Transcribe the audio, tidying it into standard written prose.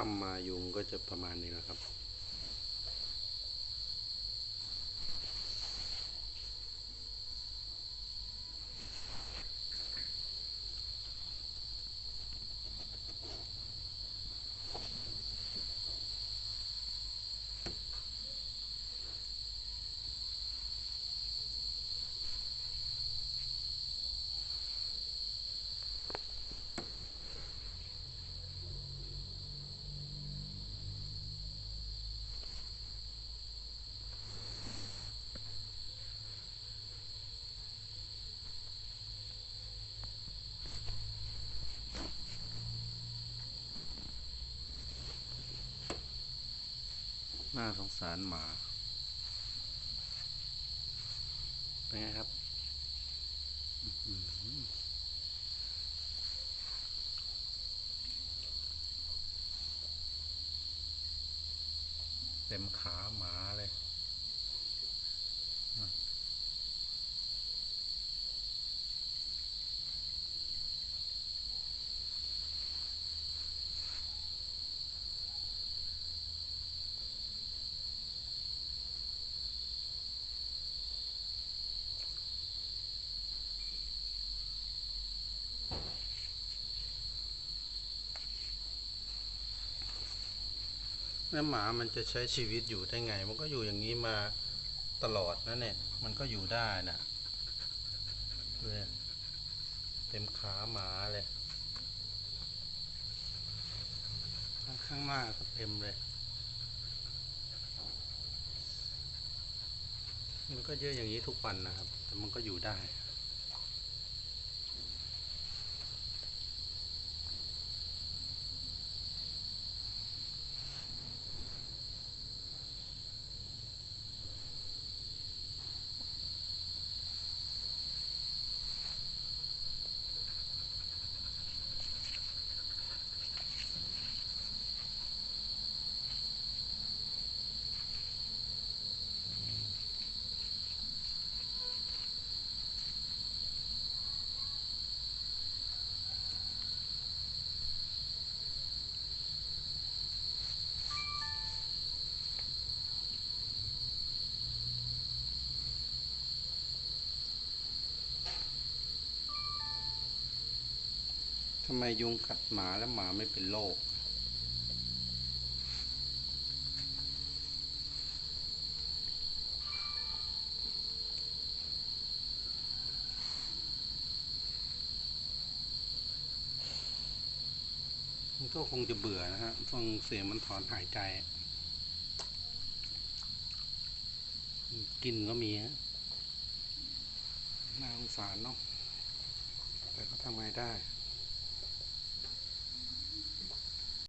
ค่ำมายุงก็จะประมาณนี้แหละครับน่าสงสารหมาเป็นไงครับเต็มขาหมาเลยแล้วหมามันจะใช้ชีวิตอยู่ได้ไงมันก็อยู่อย่างนี้มาตลอดนะเนี่ยมันก็อยู่ได้นะเลยเต็มขาหมาเลยข้างหน้าก็เต็มเลยมันก็เยอะอย่างนี้ทุกวันนะครับแต่มันก็อยู่ได้ทำไมยุงกัดหมาแล้วหมาไม่เป็นโรคมันก็คงจะเบื่อนะฮะฟังเสียงมันถอนหายใจกินก็มีฮะน่าสงสารเนาะแต่ก็ทำไงได้